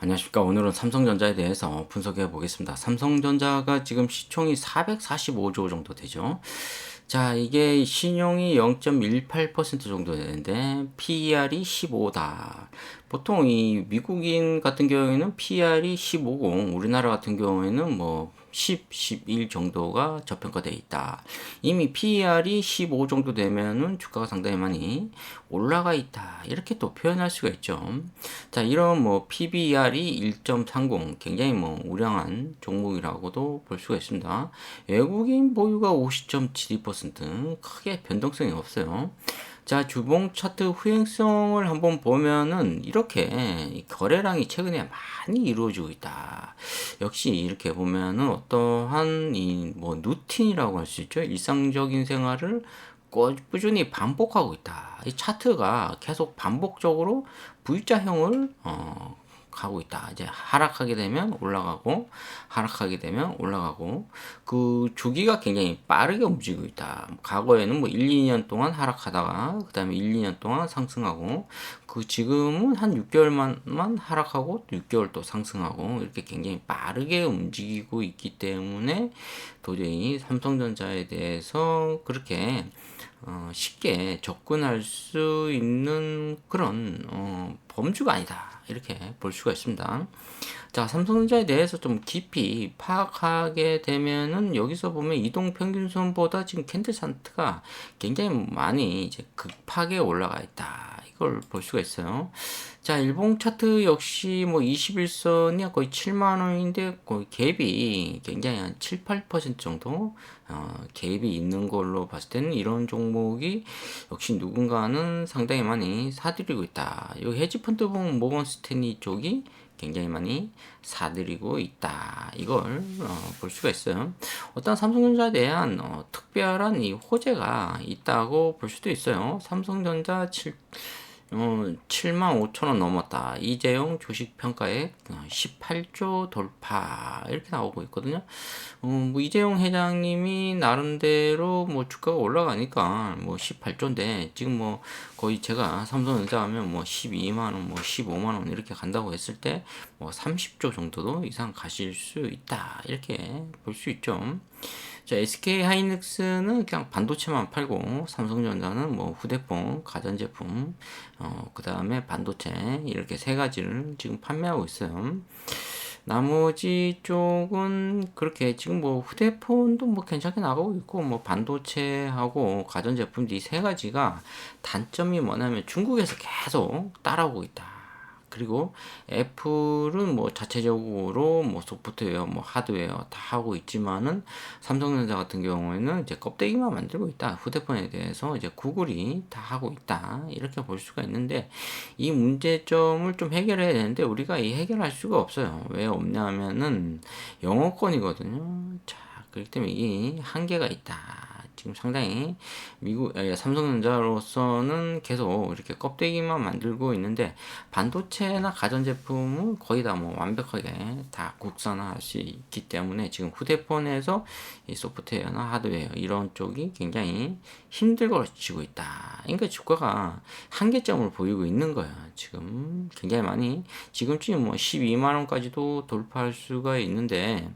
안녕하십니까. 오늘은 삼성전자에 대해서 분석해 보겠습니다. 삼성전자가 지금 시총이 445조 정도 되죠. 자, 이게 신용이 0.18% 정도 되는데 PER이 15다. 보통 이 미국인 같은 경우에는 PER이 15고 우리나라 같은 경우에는 뭐 10, 11 정도가 저평가되어 있다. 이미 PER이 15 정도 되면은 주가가 상당히 많이 올라가 있다. 이렇게 또 표현할 수가 있죠. 자, 이런 뭐 PBR이 1.30 굉장히 뭐 우량한 종목이라고도 볼 수가 있습니다. 외국인 보유가 50.72% 크게 변동성이 없어요. 자, 주봉 차트 후행성을 한번 보면은 이렇게 거래량이 최근에 많이 이루어지고 있다. 역시 이렇게 보면은 어떠한 이 뭐 루틴이라고 할 수 있죠. 일상적인 생활을 꾸준히 반복하고 있다. 이 차트가 계속 반복적으로 V자형을 가고 있다. 이제 하락하게 되면 올라가고 하락하게 되면 올라가고 그 주기가 굉장히 빠르게 움직이고 있다. 과거에는 뭐 1, 2년 동안 하락하다가 그다음에 1, 2년 동안 상승하고 그 지금은 한 6개월만 하락하고 6개월 또 상승하고 이렇게 굉장히 빠르게 움직이고 있기 때문에 도저히 삼성전자에 대해서 그렇게 쉽게 접근할 수 있는 그런 범주가 아니다. 이렇게 볼 수가 있습니다. 자, 삼성전자에 대해서 좀 깊이 파악하게 되면은 여기서 보면 이동 평균선보다 지금 캔들 차트가 굉장히 많이 이제 급하게 올라가 있다. 이걸 볼 수가 있어요. 자, 일봉 차트 역시 뭐 21선이 거의 7만 원인데 거의 갭이 굉장히 한 7, 8% 정도 갭이 있는 걸로 봤을 때는 이런 종목이 역시 누군가는 상당히 많이 사들이고 있다. 이 헤지펀드 보면 모건 스탠리 쪽이 굉장히 많이 사들이고 있다. 이걸 볼 수가 있어요. 어떤 삼성전자에 대한 특별한 이 호재가 있다고 볼 수도 있어요. 삼성전자 7만 5천 원 넘었다. 이재용 주식평가액 18조 돌파 이렇게 나오고 있거든요. 뭐 이재용 회장님이 나름대로 뭐 주가가 올라가니까 뭐 18조인데 지금 뭐 거의 제가 삼성전자 하면 뭐 12만 원, 뭐 15만 원 이렇게 간다고 했을 때 뭐 30조 정도도 이상 가실 수 있다. 이렇게 볼 수 있죠. 자, SK 하이닉스는 그냥 반도체만 팔고 삼성전자는 뭐 휴대폰, 가전제품, 그 다음에 반도체 이렇게 세 가지를 지금 판매하고 있어요. 나머지 쪽은 그렇게 지금 뭐 휴대폰도 뭐 괜찮게 나가고 있고 뭐 반도체하고 가전제품 이 세 가지가 단점이 뭐냐면 중국에서 계속 따라오고 있다. 그리고 애플은 뭐 자체적으로 뭐 소프트웨어, 뭐 하드웨어 다 하고 있지만은 삼성전자 같은 경우에는 이제 껍데기만 만들고 있다. 휴대폰에 대해서 이제 구글이 다 하고 있다. 이렇게 볼 수가 있는데 이 문제점을 좀 해결해야 되는데 우리가 이 해결할 수가 없어요. 왜 없냐면은 영어권이거든요. 자, 그렇기 때문에 이 한계가 있다. 지금 상당히 삼성전자로서는 계속 이렇게 껍데기만 만들고 있는데 반도체나 가전제품은 거의 다 뭐 완벽하게 다 국산화할 수 있기 때문에 지금 휴대폰에서 이 소프트웨어나 하드웨어 이런 쪽이 굉장히 힘들어지고 있다. 그러니까 주가가 한계점을 보이고 있는 거야. 지금 굉장히 많이 지금쯤 뭐 12만 원까지도 돌파할 수가 있는데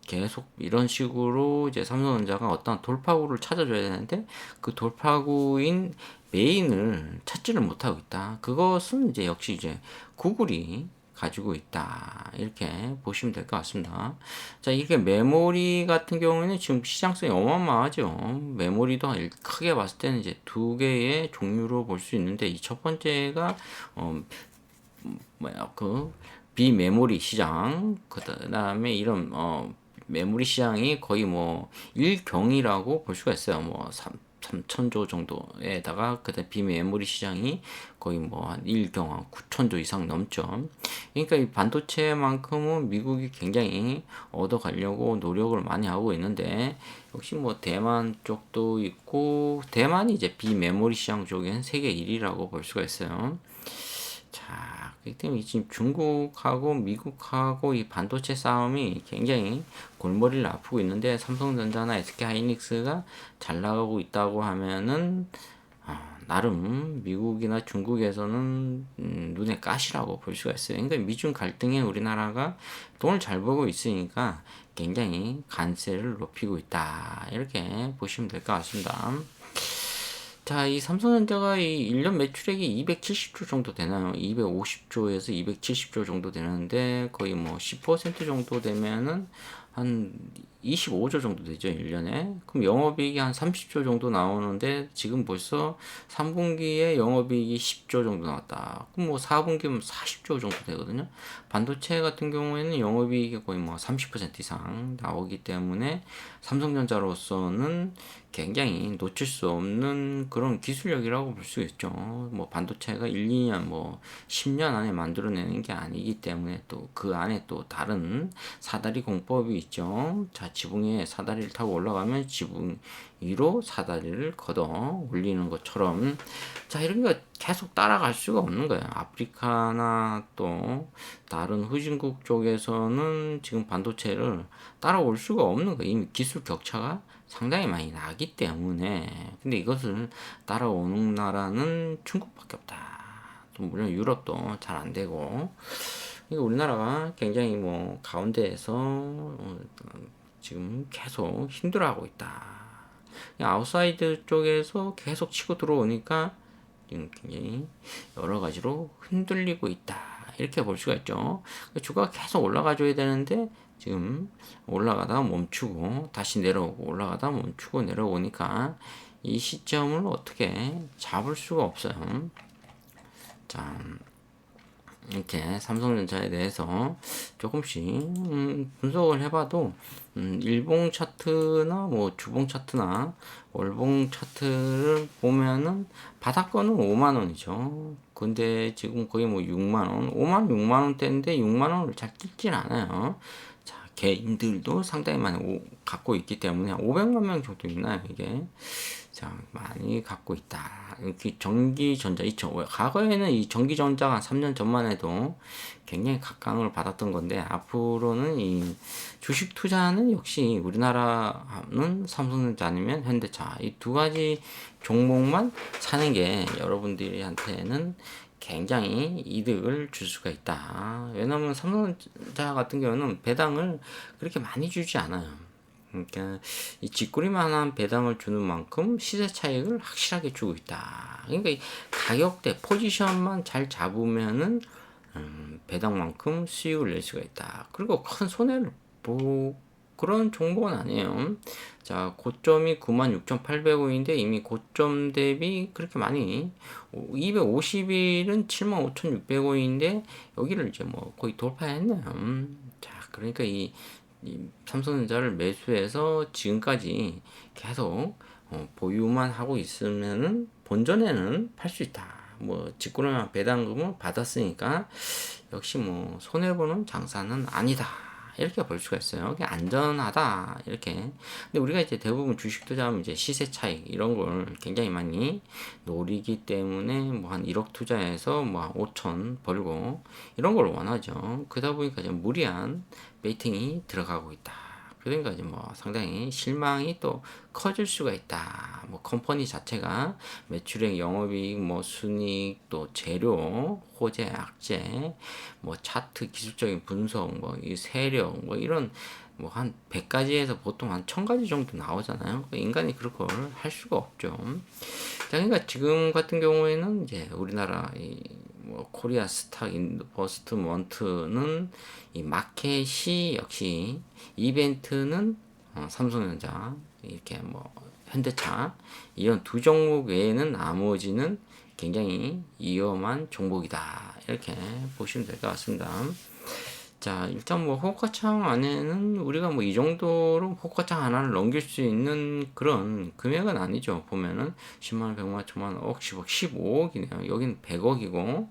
계속 이런 식으로 이제 삼성전자가 어떤 돌파구를 찾아줘야 되는데 그 돌파구인 메인을 찾지를 못하고 있다. 그것은 이제 역시 이제 구글이 가지고 있다. 이렇게 보시면 될 것 같습니다. 자, 이게 메모리 같은 경우에는 지금 시장성이 어마어마하죠. 메모리도 크게 봤을 때는 이제 두 개의 종류로 볼 수 있는데 이 첫 번째가 그 비메모리 시장, 그 다음에 이런 메모리 시장이 거의 뭐 일경이라고 볼 수가 있어요. 뭐 3천조 정도에다가 그다음 비메모리 시장이 거의 뭐 한 1경 한 9천조 이상 넘죠. 그러니까 이 반도체만큼은 미국이 굉장히 얻어가려고 노력을 많이 하고 있는데 역시 뭐 대만 쪽도 있고 대만이 이제 비메모리 시장 쪽엔 세계 1위라고 볼 수가 있어요. 자, 그렇기 때문에 지금 중국하고 미국하고 이 반도체 싸움이 굉장히 골머리를 아프고 있는데 삼성전자나 SK 하이닉스가 잘 나가고 있다고 하면은 나름 미국이나 중국에서는 눈에 가시라고 볼 수가 있어요. 그러니까 미중 갈등에 우리나라가 돈을 잘 벌고 있으니까 굉장히 관세를 높이고 있다. 이렇게 보시면 될 것 같습니다. 자, 이 삼성전자가 이 1년 매출액이 270조 정도 되나요? 250조에서 270조 정도 되는데 거의 뭐 10% 정도 되면은 한 25조 정도 되죠, 1년에. 그럼 영업이익이 한 30조 정도 나오는데 지금 벌써 3분기에 영업이익이 10조 정도 나왔다. 그럼 뭐 4분기면 40조 정도 되거든요. 반도체 같은 경우에는 영업이익이 거의 뭐 30% 이상 나오기 때문에 삼성전자로서는 굉장히 놓칠 수 없는 그런 기술력이라고 볼 수 있죠. 뭐 반도체가 1, 2년 뭐 10년 안에 만들어내는 게 아니기 때문에 또 그 안에 또 다른 사다리 공법이 있죠. 자, 지붕 위에 사다리를 타고 올라가면 지붕 위로 사다리를 걷어 올리는 것처럼, 자, 이런 거 계속 따라갈 수가 없는 거예요. 아프리카나 또 다른 후진국 쪽에서는 지금 반도체를 따라올 수가 없는 거예요. 이미 기술 격차가 상당히 많이 나기 때문에. 근데 이것을 따라오는 나라는 중국밖에 없다. 또 물론 유럽도 잘 안 되고. 이거 우리나라가 굉장히 뭐 가운데에서 지금 계속 힘들어하고 있다. 아웃사이드 쪽에서 계속 치고 들어오니까 지금 굉장히 여러 가지로 흔들리고 있다. 이렇게 볼 수가 있죠. 주가가 계속 올라가줘야 되는데 지금 올라가다가 멈추고 다시 내려오고 올라가다가 멈추고 내려오니까 이 시점을 어떻게 잡을 수가 없어요. 자, 이렇게 삼성전자에 대해서 조금씩 분석을 해봐도 일봉 차트나 뭐 주봉 차트나 월봉 차트를 보면은 바닥권은 5만 원이죠. 근데 지금 거의 뭐 6만 원, 5만 6만 원대인데 6만 원을 잘 찍진 않아요. 자, 개인들도 상당히 많이 갖고 있기 때문에 500만 명 정도 있나요, 이게? 자, 많이 갖고 있다. 이렇게 전기전자, 과거에는 이 전기전자가 3년 전만 해도 굉장히 각광을 받았던 건데, 앞으로는 이 주식 투자는 역시 우리나라는 삼성전자 아니면 현대차, 이 두 가지 종목만 사는 게 여러분들한테는 굉장히 이득을 줄 수가 있다. 왜냐하면 삼성전자 같은 경우는 배당을 그렇게 많이 주지 않아요. 그러니까 이 쥐꼬리만한 배당을 주는 만큼 시세 차익을 확실하게 주고 있다. 그러니까 이 가격대 포지션만 잘 잡으면은 배당만큼 수익을 낼 수가 있다. 그리고 큰 손해를 그런 종목은 아니에요. 자, 고점이 96,800원인데 이미 고점 대비 그렇게 많이 250일은 75,600원인데 여기를 이제 뭐 거의 돌파했네요. 자, 그러니까 이 삼성전자를 매수해서 지금까지 계속 보유만 하고 있으면은 본전에는 팔 수 있다. 뭐 직구나 배당금을 받았으니까 역시 뭐 손해보는 장사는 아니다. 이렇게 볼 수가 있어요. 그게 안전하다. 이렇게. 근데 우리가 이제 대부분 주식 투자하면 이제 시세 차익 이런 걸 굉장히 많이 노리기 때문에 뭐 한 1억 투자해서 뭐 한 5천 벌고 이런 걸 원하죠. 그러다 보니까 좀 무리한 베이팅이 들어가고 있다. 그러니까 이제 뭐 상당히 실망이 또 커질 수가 있다. 뭐 컴퍼니 자체가 매출액, 영업이익, 뭐 순이익, 또 재료, 호재, 악재, 뭐 차트 기술적인 분석, 뭐 이 세력, 뭐 이런 뭐 한 100가지에서 보통 한 1000가지 정도 나오잖아요. 인간이 그런 걸 할 수가 없죠. 자, 그러니까 지금 같은 경우에는 이제 우리나라 뭐 코리아 스탁 인버스트먼트는 이 마켓이 역시 이벤트는 삼성전자 이렇게 뭐 현대차 이런 두 종목 외에는 나머지는 굉장히 위험한 종목이다. 이렇게 보시면 될 것 같습니다. 자, 일단 뭐 호가창 안에는 우리가 뭐 이 정도로 호가창 하나를 넘길 수 있는 그런 금액은 아니죠. 보면은 10만원, 100만원, 1000만원, 억, 10억, 15억이네요. 여기는 100억이고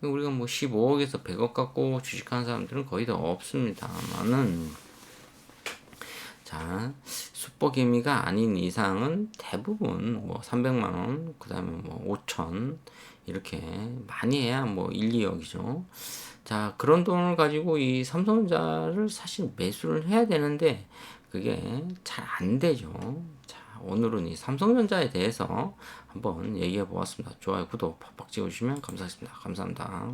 우리가 뭐 15억에서 100억 갖고 주식하는 사람들은 거의 다 없습니다만은, 자, 슈퍼개미가 아닌 이상은 대부분 뭐 300만원, 그 다음에 뭐 5천 이렇게 많이 해야 뭐 1, 2억이죠. 자, 그런 돈을 가지고 이 삼성전자를 사실 매수를 해야 되는데 그게 잘 안 되죠. 자, 오늘은 이 삼성전자에 대해서 한번 얘기해 보았습니다. 좋아요, 구독 팍팍 찍어주시면 감사하겠습니다. 감사합니다.